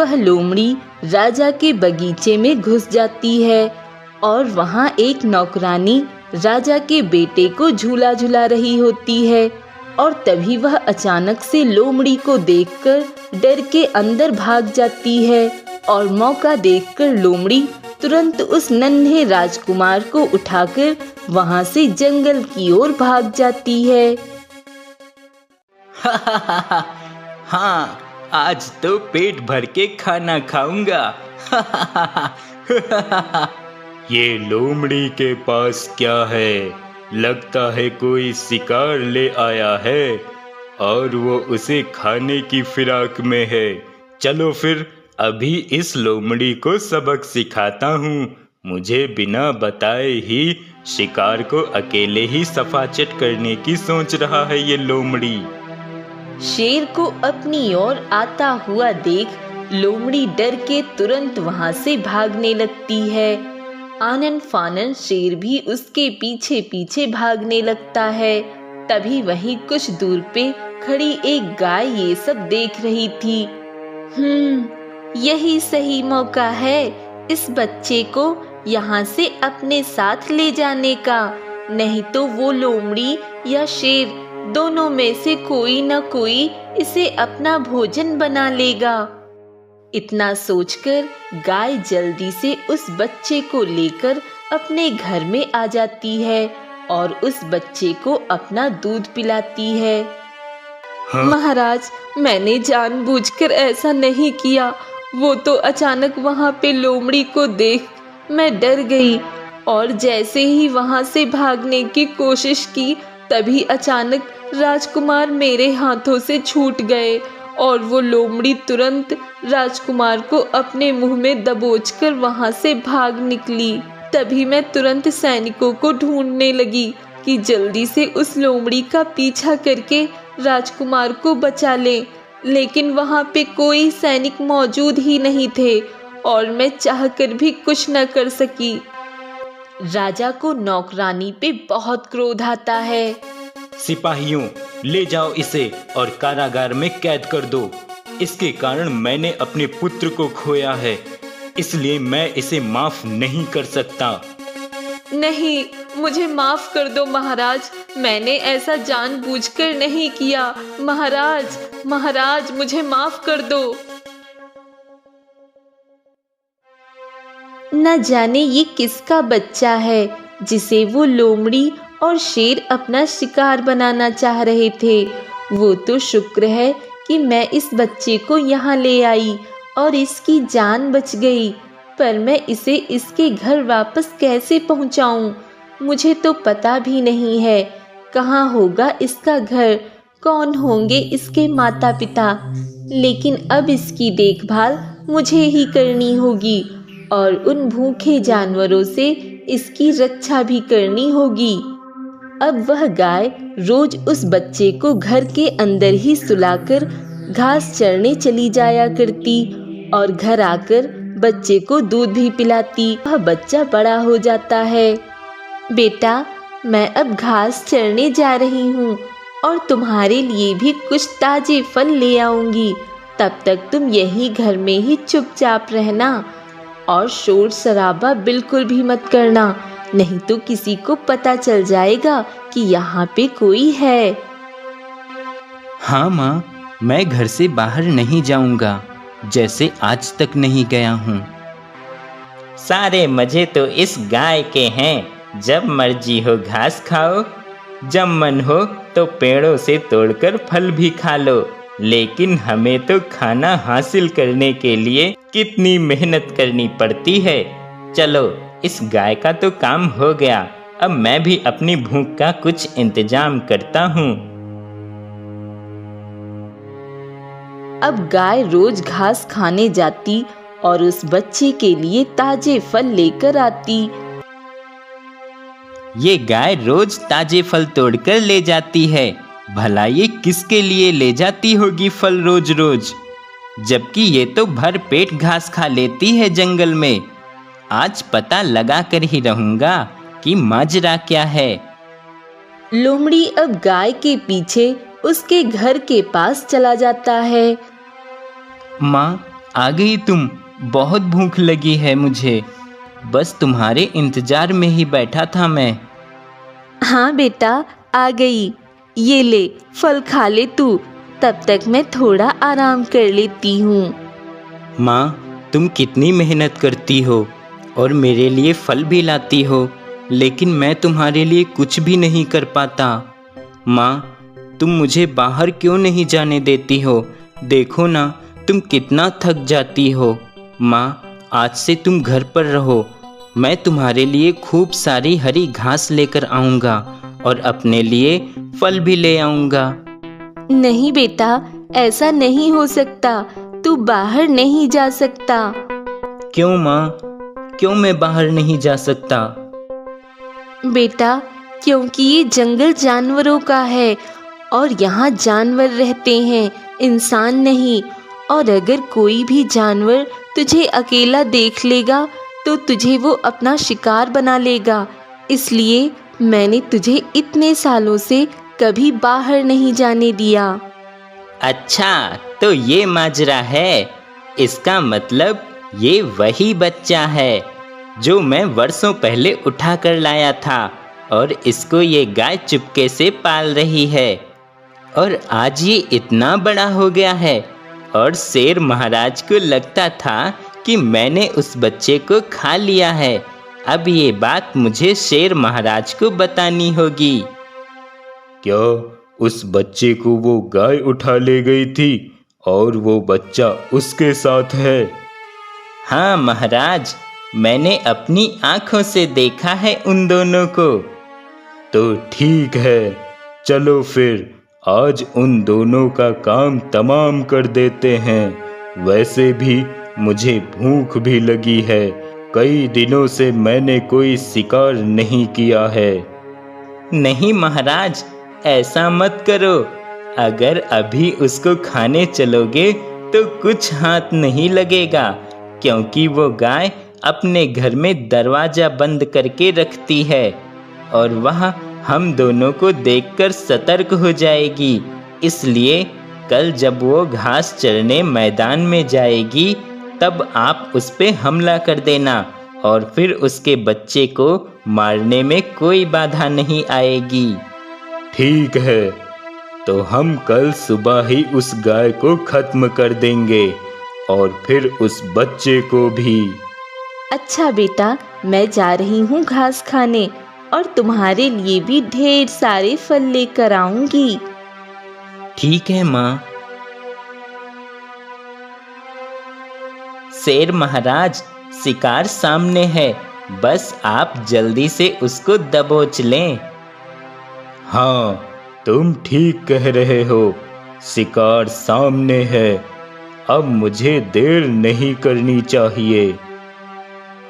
वह लोमड़ी राजा के बगीचे में घुस जाती है और वहाँ एक नौकरानी राजा के बेटे को झूला झुला रही होती है। और तभी वह अचानक से लोमड़ी को देखकर डर के अंदर भाग जाती है और मौका देखकर लोमड़ी तुरंत उस नन्हे राजकुमार को उठाकर वहाँ से जंगल की ओर भाग जाती है। हाँ, आज तो पेट भर के खाना खाऊंगा। ये लोमड़ी के पास क्या है? लगता है कोई शिकार ले आया है और वो उसे खाने की फिराक में है। चलो फिर अभी इस लोमड़ी को सबक सिखाता हूँ। मुझे बिना बताए ही शिकार को अकेले ही सफाचट करने की सोच रहा है ये लोमड़ी। शेर को अपनी ओर आता हुआ देख लोमड़ी डर के तुरंत वहां से भागने लगती है। आनन फानन शेर भी उसके पीछे पीछे भागने लगता है। तभी वहीं कुछ दूर पे खड़ी एक गाय ये सब देख रही थी। यही सही मौका है इस बच्चे को यहाँ से अपने साथ ले जाने का, नहीं तो वो लोमड़ी या शेर दोनों में से कोई न कोई इसे अपना भोजन बना लेगा। इतना सोचकर गाय जल्दी से उस बच्चे को लेकर अपने घर में आ जाती है और उस बच्चे को अपना दूध पिलाती है। महाराज, मैंने जानबूझकर ऐसा नहीं किया। वो तो अचानक वहाँ पे लोमड़ी को देख मैं डर गई और जैसे ही वहाँ से भागने की कोशिश की तभी अचानक राजकुमार मेरे हाथों से छूट गए और वो लोमड़ी तुरंत राजकुमार को अपने मुंह में दबोचकर वहाँ से भाग निकली। तभी मैं तुरंत सैनिकों को ढूंढने लगी कि जल्दी से उस लोमड़ी का पीछा करके राजकुमार को बचा ले, लेकिन वहाँ पे कोई सैनिक मौजूद ही नहीं थे और मैं चाहकर भी कुछ न कर सकी। राजा को नौकरानी पे बहुत क्रोध आता है। सिपाहियों, ले जाओ इसे और कारागार में कैद कर दो। इसके कारण मैंने अपने पुत्र को खोया है, इसलिए मैं इसे माफ नहीं कर सकता। नहीं, मुझे माफ कर दो महाराज, मैंने ऐसा जानबूझकर नहीं किया। महाराज, महाराज, मुझे माफ कर दो। न जाने ये किसका बच्चा है जिसे वो लोमड़ी और शेर अपना शिकार बनाना चाह रहे थे। वो तो शुक्र है कि मैं इस बच्चे को यहाँ ले आई और इसकी जान बच गई, पर मैं इसे इसके घर वापस कैसे पहुँचाऊँ? मुझे तो पता भी नहीं है कहाँ होगा इसका घर, कौन होंगे इसके माता पिता। लेकिन अब इसकी देखभाल मुझे ही करनी होगी और उन भूखे जानवरों से इसकी रक्षा भी करनी होगी। अब वह गाय रोज उस बच्चे को घर के अंदर ही सुलाकर घास चरने चली जाया करती और घर आकर बच्चे को दूध भी पिलाती। वह बच्चा बड़ा हो जाता है। बेटा, मैं अब घास चरने जा रही हूँ और तुम्हारे लिए भी कुछ ताजे फल ले आऊंगी। तब तक तुम यही घर में ही चुपचाप रहना और शोर शराबा बिल्कुल भी मत करना, नहीं तो किसी को पता चल जाएगा कि यहाँ पे कोई है। हाँ माँ, मैं घर से बाहर नहीं जाऊंगा, जैसे आज तक नहीं गया हूँ। सारे मजे तो इस गाय के हैं। जब मर्जी हो घास खाओ, जब मन हो तो पेड़ों से तोड़कर फल भी खा लो। लेकिन हमें तो खाना हासिल करने के लिए कितनी मेहनत करनी पड़ती है। चलो, इस गाय का तो काम हो गया, अब मैं भी अपनी भूख का कुछ इंतजाम करता हूँ। अब गाय रोज घास खाने जाती और उस बच्चे के लिए ताजे फल लेकर आती। ये गाय रोज ताजे फल तोड़कर ले जाती है, भला ये किसके लिए ले जाती होगी फल रोज रोज, जबकि ये तो भर पेट घास खा लेती है जंगल में। आज पता लगा कर ही रहूंगा कि माजरा क्या है। लोमड़ी अब गाय के पीछे उसके घर के पास चला जाता है। माँ, आ गई तुम। बहुत भूख लगी है मुझे। बस तुम्हारे इंतजार में ही बैठा था मैं। हाँ बेटा, आ गई। ये ले, फल खा ले तू, तब तक मैं थोड़ा आराम कर लेती हूँ। माँ, तुम कितनी मेहनत करती हो और मेरे लिए फल भी लाती हो, लेकिन मैं तुम्हारे लिए कुछ भी नहीं कर पाता। माँ, तुम मुझे बाहर क्यों नहीं जाने देती हो? देखो ना, तुम कितना थक जाती हो। माँ, आज से तुम घर पर रहो। मैं तुम्हारे लिए खूब सारी हरी घास लेकर आऊँगा और अपने लिए फल भी ले आऊँगा। नहीं बेटा, ऐसा नहीं हो सकता। तू बाहर नहीं जा सकता। क्यों माँ? क्यों मैं बाहर नहीं जा सकता? बेटा, क्योंकि ये जंगल जानवरों का है और यहाँ जानवर रहते हैं, इंसान नहीं। और अगर कोई भी जानवर तुझे अकेला देख लेगा तो तुझे वो अपना शिकार बना लेगा। इसलिए मैंने तुझे इतने सालों से कभी बाहर नहीं जाने दिया। अच्छा, तो ये माजरा है। इसका मतलब ये वही बच्चा है जो मैं वर्षों पहले उठा कर लाया था और इसको ये गाय चुपके से पाल रही है। और आज ये इतना बड़ा हो गया है और शेर महाराज को लगता था कि मैंने उस बच्चे को खा लिया है। अब ये बात मुझे शेर महाराज को बतानी होगी। क्या उस बच्चे को वो गाय उठा ले गई थी और वो बच्चा उसके साथ है? हाँ महाराज, मैंने अपनी आंखों से देखा है उन दोनों को। तो ठीक है, चलो फिर आज उन दोनों का काम तमाम कर देते हैं। वैसे भी मुझे भूख भी लगी है। कई दिनों से मैंने कोई शिकार नहीं किया है। नहीं महाराज, ऐसा मत करो। अगर अभी उसको खाने चलोगे तो कुछ हाथ नहीं लगेगा, क्योंकि वो गाय अपने घर में दरवाजा बंद करके रखती है और वह हम दोनों को देखकर सतर्क हो जाएगी। इसलिए कल जब वो घास चरने मैदान में जाएगी तब आप उस पे हमला कर देना और फिर उसके बच्चे को मारने में कोई बाधा नहीं आएगी। ठीक है, तो हम कल सुबह ही उस गाय को खत्म कर देंगे और फिर उस बच्चे को भी। अच्छा बेटा, मैं जा रही हूँ घास खाने और तुम्हारे लिए भी ढेर सारे फल लेकर आऊंगी। ठीक है माँ। शेर महाराज, शिकार सामने है, बस आप जल्दी से उसको दबोच लें। हाँ, तुम ठीक कह रहे हो, शिकार सामने है। अब मुझे देर नहीं करनी चाहिए।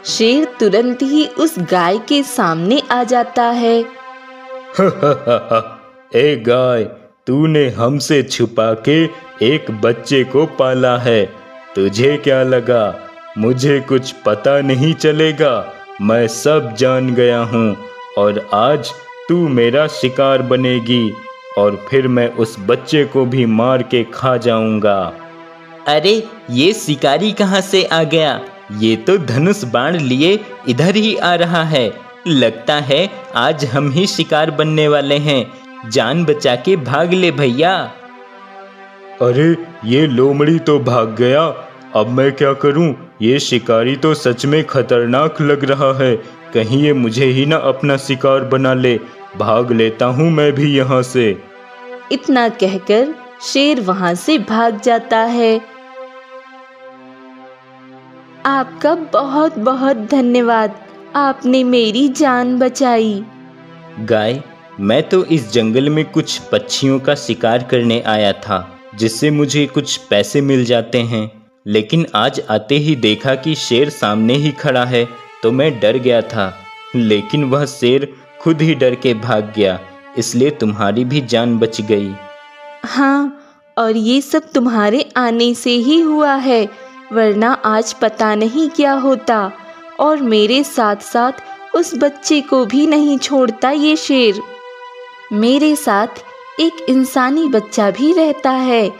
शेर तुरंत ही उस गाय के सामने आ जाता है। ए गाय, तूने हमसे छुपा के एक बच्चे को पाला है। तुझे क्या लगा मुझे कुछ पता नहीं चलेगा? मैं सब जान गया हूँ और आज तू मेरा शिकार बनेगी और फिर मैं उस बच्चे को भी मार के खा जाऊंगा। अरे, ये शिकारी कहाँ से आ गया? ये तो धनुष बाण लिए इधर ही आ रहा है। लगता है आज हम ही शिकार बनने वाले हैं। जान बचा के भाग ले भैया। अरे, ये लोमड़ी तो भाग गया। अब मैं क्या करूं? ये शिकारी तो सच में खतरनाक लग रहा है। कहीं ये मुझे ही ना अपना शिकार बना ले। भाग लेता हूं मैं भी यहाँ से। इतना कहकर शेर वहां से भाग जाता है। आपका बहुत बहुत धन्यवाद, आपने मेरी जान बचाई। गाय, मैं तो इस जंगल में कुछ पक्षियों का शिकार करने आया था, जिससे मुझे कुछ पैसे मिल जाते हैं। लेकिन आज आते ही देखा कि शेर सामने ही खड़ा है, तो मैं डर गया था। लेकिन वह शेर खुद ही डर के भाग गया, इसलिए तुम्हारी भी जान बच गई। हाँ, और ये सब तुम्हारे आने से ही हुआ है, वरना आज पता नहीं क्या होता। और मेरे साथ साथ उस बच्चे को भी नहीं छोड़ता ये शेर। मेरे साथ एक इंसानी बच्चा भी रहता है,